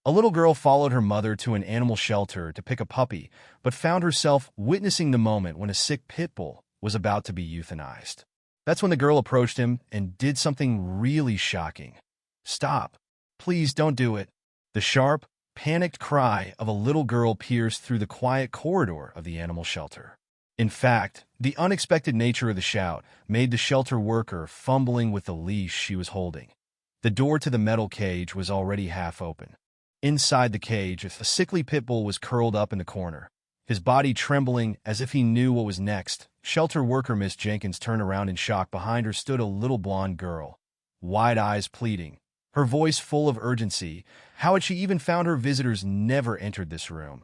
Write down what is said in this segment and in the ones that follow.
A little girl followed her mother to an animal shelter to pick a puppy, but found herself witnessing the moment when a sick pit bull was about to be euthanized. That's when the girl approached him and did something really shocking. "Stop. Please don't do it." The sharp, panicked cry of a little girl pierced through the quiet corridor of the animal shelter. In fact, the unexpected nature of the shout made the shelter worker fumbling with the leash she was holding. The door to the metal cage was already half open. Inside the cage, a sickly pit bull was curled up in the corner, his body trembling as if he knew what was next. Shelter worker Miss Jenkins turned around in shock. Behind her stood a little blonde girl, wide eyes pleading, her voice full of urgency. How had she even found her visitors never entered this room?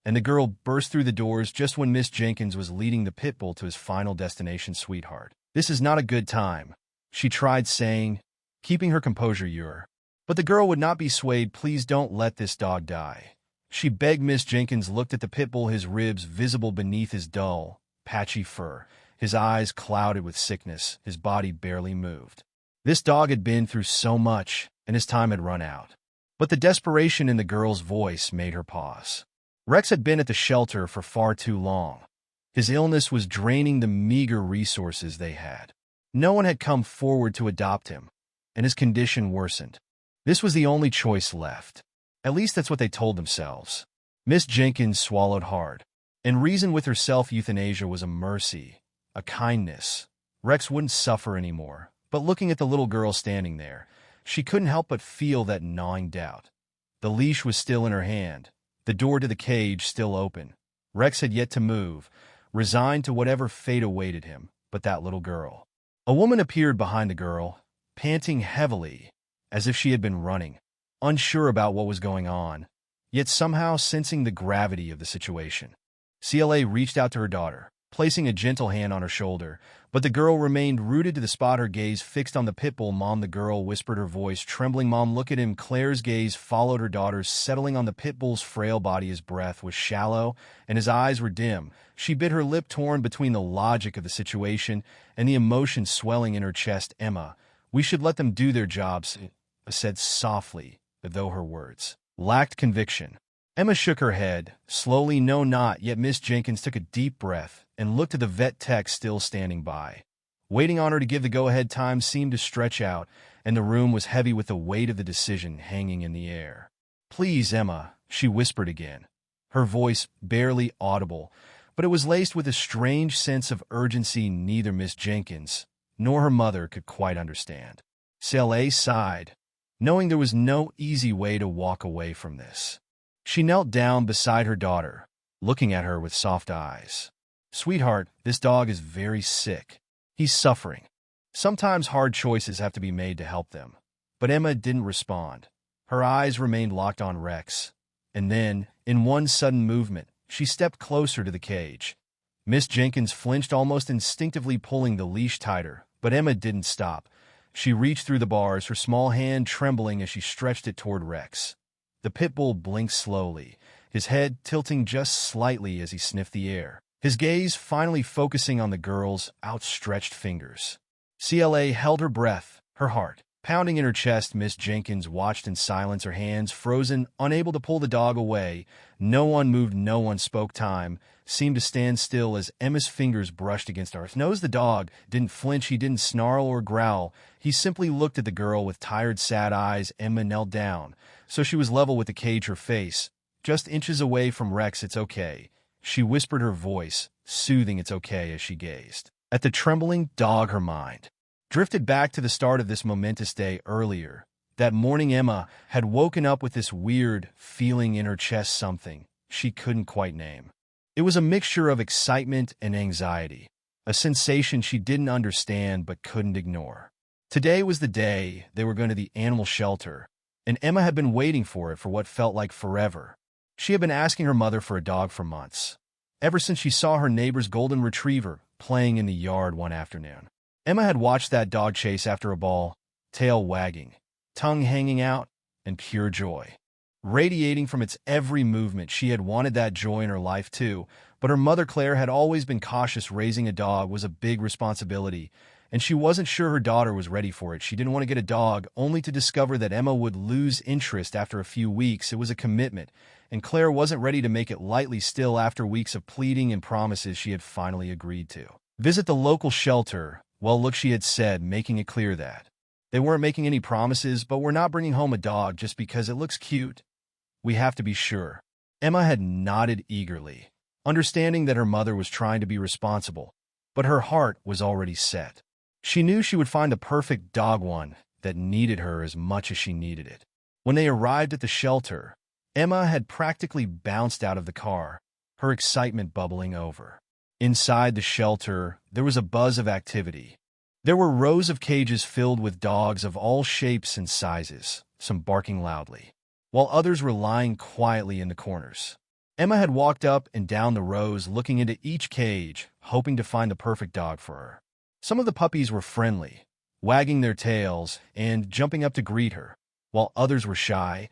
And the girl burst through the doors just when Miss Jenkins was leading the pit bull to his final destination. "Sweetheart, this is not a good time," she tried saying, keeping her composure. But the girl would not be swayed. "Please don't let this dog die," she begged. Miss Jenkins looked at the pit bull, his ribs visible beneath his dull, patchy fur, his eyes clouded with sickness, his body barely moved. This dog had been through so much, and his time had run out. But the desperation in the girl's voice made her pause. Rex had been at the shelter for far too long. His illness was draining the meager resources they had. No one had come forward to adopt him, and his condition worsened. This was the only choice left. At least that's what they told themselves. Miss Jenkins swallowed hard and reasoned with herself. Euthanasia was a mercy, a kindness. Rex wouldn't suffer anymore. But looking at the little girl standing there, she couldn't help but feel that gnawing doubt. The leash was still in her hand, the door to the cage still open. Rex had yet to move, resigned to whatever fate awaited him. But that little girl. A woman appeared behind the girl, panting heavily, as if she had been running, unsure about what was going on, yet somehow sensing the gravity of the situation. CLA reached out to her daughter, placing a gentle hand on her shoulder, but the girl remained rooted to the spot, her gaze fixed on the pit bull. "Mom," the girl whispered, her voice trembling. "Mom, look at him." Claire's gaze followed her daughter's, settling on the pit bull's frail body. His breath was shallow, and his eyes were dim. She bit her lip, torn between the logic of the situation and the emotion swelling in her chest. "Emma, we should let them do their jobs," said softly, though her words lacked conviction. Emma shook her head, slowly. "No, not yet." Miss Jenkins took a deep breath and looked at the vet tech still standing by, waiting on her to give the go-ahead. Time seemed to stretch out, and the room was heavy with the weight of the decision hanging in the air. "Please, Emma," she whispered again, her voice barely audible, but it was laced with a strange sense of urgency neither Miss Jenkins nor her mother could quite understand. CLA sighed, knowing there was no easy way to walk away from this. She knelt down beside her daughter, looking at her with soft eyes. "Sweetheart, this dog is very sick. He's suffering. Sometimes hard choices have to be made to help them." But Emma didn't respond. Her eyes remained locked on Rex. And then, in one sudden movement, she stepped closer to the cage. Miss Jenkins flinched, almost instinctively pulling the leash tighter, but Emma didn't stop. She reached through the bars, her small hand trembling as she stretched it toward Rex. The pit bull blinked slowly, his head tilting just slightly as he sniffed the air, his gaze finally focusing on the girl's outstretched fingers. CLA held her breath, her heart pounding in her chest. Miss Jenkins watched in silence, her hands frozen, unable to pull the dog away. No one moved, no one spoke. Time seemed to stand still as Emma's fingers brushed against her nose. The dog didn't flinch, he didn't snarl or growl. He simply looked at the girl with tired, sad eyes. Emma knelt down, so she was level with the cage, her face just inches away from Rex. "It's okay," she whispered, her voice soothing. "It's okay." As she gazed at the trembling dog, her mind drifted back to the start of this momentous day earlier. That morning, Emma had woken up with this weird feeling in her chest, something she couldn't quite name. It was a mixture of excitement and anxiety, a sensation she didn't understand but couldn't ignore. Today was the day they were going to the animal shelter, and Emma had been waiting for it for what felt like forever. She had been asking her mother for a dog for months, ever since she saw her neighbor's golden retriever playing in the yard one afternoon. Emma had watched that dog chase after a ball, tail wagging, tongue hanging out, and pure joy radiating from its every movement. She had wanted that joy in her life too, but her mother Claire had always been cautious. Raising a dog was a big responsibility, and she wasn't sure her daughter was ready for it. She didn't want to get a dog, only to discover that Emma would lose interest after a few weeks. It was a commitment, and Claire wasn't ready to make it lightly. Still, after weeks of pleading and promises, she had finally agreed to visit the local shelter. Well, look, she had said, making it clear that they weren't making any promises, but we're not bringing home a dog just because it looks cute. We have to be sure. Emma had nodded eagerly, understanding that her mother was trying to be responsible, but her heart was already set. She knew she would find the perfect dog, one that needed her as much as she needed it. When they arrived at the shelter, Emma had practically bounced out of the car, her excitement bubbling over. Inside the shelter, there was a buzz of activity. There were rows of cages filled with dogs of all shapes and sizes, some barking loudly, while others were lying quietly in the corners. Emma had walked up and down the rows, looking into each cage, hoping to find the perfect dog for her. Some of the puppies were friendly, wagging their tails and jumping up to greet her, while others were shy,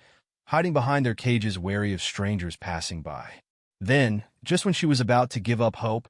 hiding behind their cages, wary of strangers passing by. Then, just when she was about to give up hope,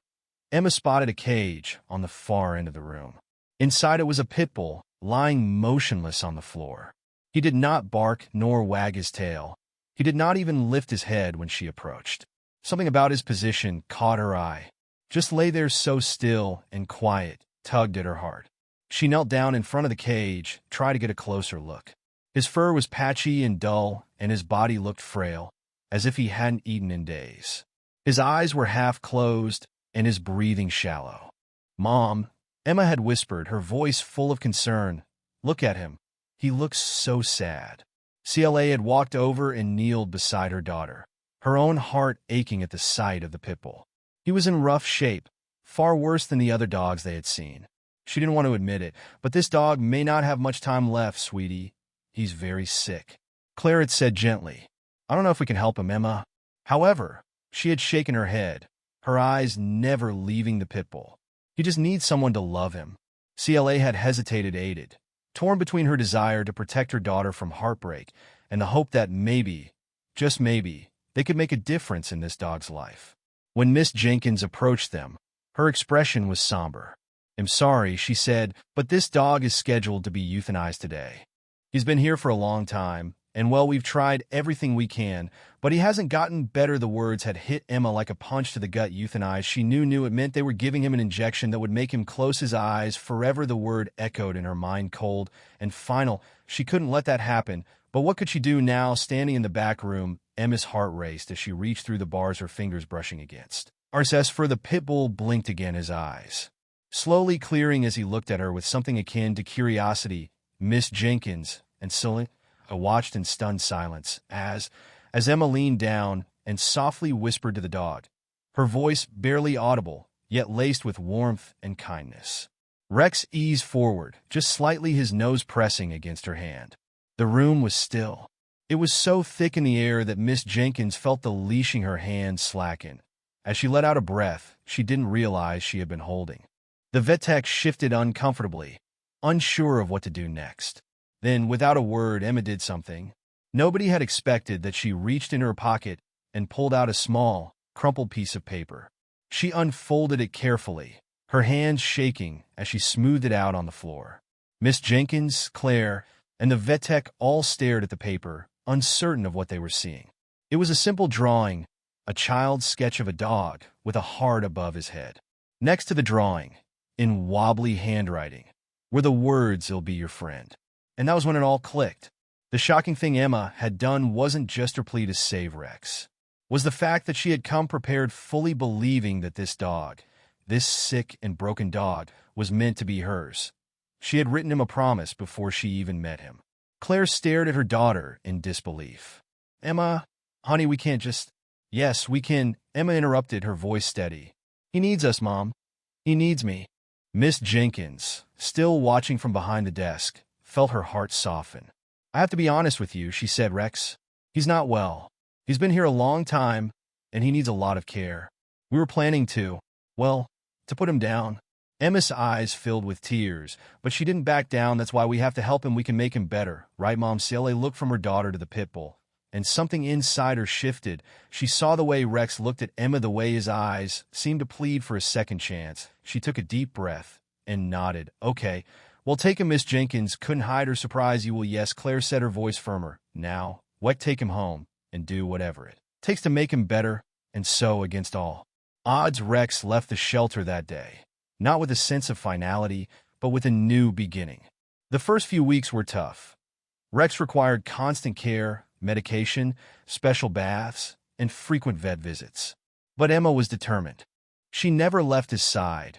Emma spotted a cage on the far end of the room. Inside it was a pit bull, lying motionless on the floor. He did not bark nor wag his tail. He did not even lift his head when she approached. Something about his position caught her eye. Just lay there so still and quiet, tugged at her heart. She knelt down in front of the cage, tried to get a closer look. His fur was patchy and dull, and his body looked frail, as if he hadn't eaten in days. His eyes were half closed, and his breathing shallow. "Mom," Emma had whispered, her voice full of concern. "Look at him. He looks so sad." Cla had walked over and kneeled beside her daughter, her own heart aching at the sight of the pit bull. He was in rough shape, far worse than the other dogs they had seen. She didn't want to admit it, but this dog may not have much time left, sweetie. He's very sick, Claire had said gently. "I don't know if we can help him, Emma." However, she had shaken her head, her eyes never leaving the pit bull. "He just needs someone to love him." Cla had hesitated, aided, torn between her desire to protect her daughter from heartbreak and the hope that maybe, just maybe, they could make a difference in this dog's life. When Miss Jenkins approached them, her expression was somber. "I'm sorry," she said, "but this dog is scheduled to be euthanized today. He's been here for a long time, and well, we've tried everything we can, but he hasn't gotten better." The words had hit Emma like a punch to the gut. Euthanized, she knew it meant they were giving him an injection that would make him close his eyes forever. The word echoed in her mind, cold and final. She couldn't let that happen, but what could she do now? Standing in the back room, Emma's heart raced as she reached through the bars, her fingers brushing against RSS. For the pit bull blinked again, his eyes slowly clearing as he looked at her with something akin to curiosity. Miss Jenkins and Sully watched in stunned silence as Emma leaned down and softly whispered to the dog, her voice barely audible, yet laced with warmth and kindness. Rex eased forward, just slightly, his nose pressing against her hand. The room was still. It was so thick in the air that Miss Jenkins felt the leashing her hand slacken. As she let out a breath she didn't realize she had been holding. The vet tech shifted uncomfortably, unsure of what to do next. Then, without a word, Emma did something nobody had expected. That she reached in her pocket and pulled out a small, crumpled piece of paper. She unfolded it carefully, her hands shaking as she smoothed it out on the floor. Miss Jenkins, Claire, and the vet tech all stared at the paper, uncertain of what they were seeing. It was a simple drawing, a child's sketch of a dog with a heart above his head. Next to the drawing, in wobbly handwriting, were the words, "He'll be your friend." And that was when it all clicked. The shocking thing Emma had done wasn't just her plea to save Rex. Was the fact that she had come prepared, fully believing that this dog, this sick and broken dog, was meant to be hers. She had written him a promise before she even met him. Claire stared at her daughter in disbelief. "Emma, honey, we can't just—" "Yes, we can," Emma interrupted, her voice steady. "He needs us, Mom. He needs me." Miss Jenkins, still watching from behind the desk, felt her heart soften. "I have to be honest with you," she said, "Rex. He's not well. He's been here a long time, and he needs a lot of care. We were planning to put him down." Emma's eyes filled with tears, but she didn't back down. "That's why we have to help him. We can make him better. Right, Mom?" Celia looked from her daughter to the pit bull, and something inside her shifted. She saw the way Rex looked at Emma, the way his eyes seemed to plead for a second chance. She took a deep breath and nodded. Okay, well, take him, Miss Jenkins. Couldn't hide her surprise. You will, yes, Claire said, her voice firmer. Now, what, take him home and do whatever it takes to make him better, and so, against all odds, Rex left the shelter that day, not with a sense of finality, but with a new beginning. The first few weeks were tough. Rex required constant care, medication, special baths, and frequent vet visits. But Emma was determined. She never left his side,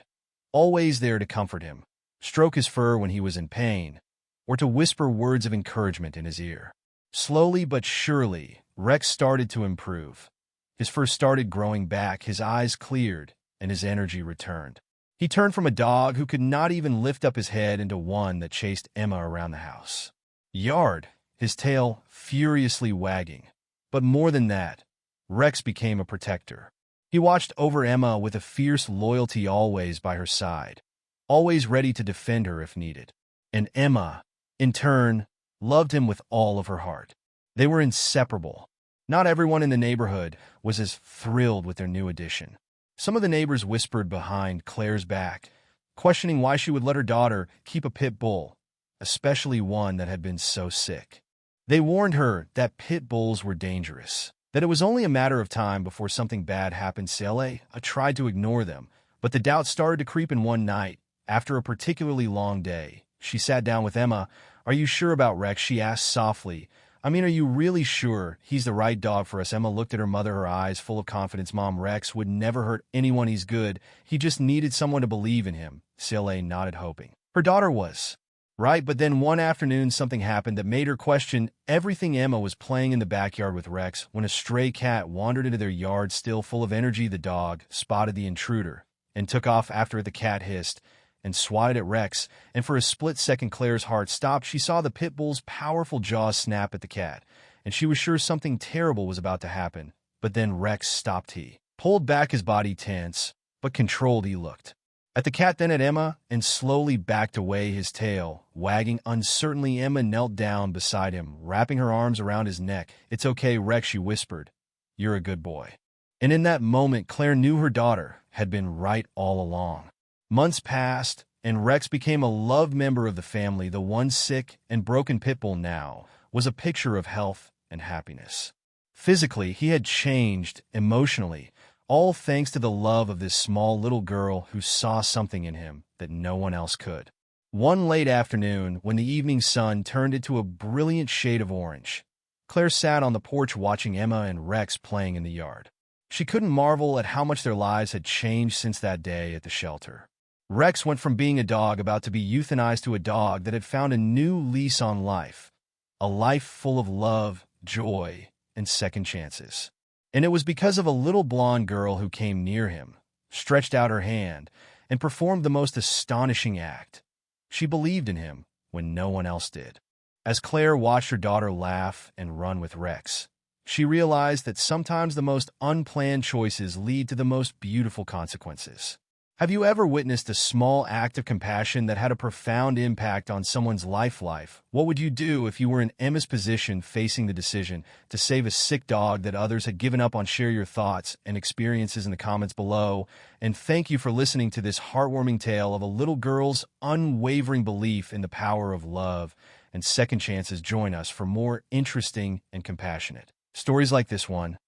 always there to comfort him, stroke his fur when he was in pain, or to whisper words of encouragement in his ear. Slowly but surely, Rex started to improve. His fur started growing back, his eyes cleared, and his energy returned. He turned from a dog who could not even lift up his head into one that chased Emma around the house. Yard, his tail furiously wagging. But more than that, Rex became a protector. He watched over Emma with a fierce loyalty, always by her side, always ready to defend her if needed. And Emma, in turn, loved him with all of her heart. They were inseparable. Not everyone in the neighborhood was as thrilled with their new addition. Some of the neighbors whispered behind Claire's back, questioning why she would let her daughter keep a pit bull, especially one that had been so sick. They warned her that pit bulls were dangerous, that it was only a matter of time before something bad happened. Celia tried to ignore them, but the doubt started to creep in. One night, after a particularly long day, she sat down with Emma. Are you sure about Rex? She asked softly. I mean, are you really sure he's the right dog for us? Emma looked at her mother, her eyes full of confidence. Mom, Rex would never hurt anyone. He's good. He just needed someone to believe in him. Celia nodded, hoping her daughter was right. But then one afternoon, something happened that made her question everything. Emma was playing in the backyard with Rex when a stray cat wandered into their yard. Still full of energy, the dog spotted the intruder and took off after it. The cat hissed and swatted at Rex, and for a split second Claire's heart stopped. She saw the pit bull's powerful jaws snap at the cat, and she was sure something terrible was about to happen. But then Rex stopped. He pulled back, his body tense, but controlled. He looked at the cat, then at Emma, and slowly backed away, his tail wagging uncertainly. Emma knelt down beside him, wrapping her arms around his neck. It's okay, Rex, she whispered. You're a good boy. And in that moment, Claire knew her daughter had been right all along. Months passed, and Rex became a loved member of the family. The one sick and broken pit bull now was a picture of health and happiness. Physically, he had changed. Emotionally, all thanks to the love of this small little girl who saw something in him that no one else could. One late afternoon, when the evening sun turned into a brilliant shade of orange, Claire sat on the porch watching Emma and Rex playing in the yard. She couldn't marvel at how much their lives had changed since that day at the shelter. Rex went from being a dog about to be euthanized to a dog that had found a new lease on life, a life full of love, joy, and second chances. And it was because of a little blonde girl who came near him, stretched out her hand, and performed the most astonishing act. She believed in him when no one else did. As Claire watched her daughter laugh and run with Rex, she realized that sometimes the most unplanned choices lead to the most beautiful consequences. Have you ever witnessed a small act of compassion that had a profound impact on someone's life? What would you do if you were in Emma's position, facing the decision to save a sick dog that others had given up on? Share your thoughts and experiences in the comments below. And thank you for listening to this heartwarming tale of a little girl's unwavering belief in the power of love and second chances. Join us for more interesting and compassionate stories like this one.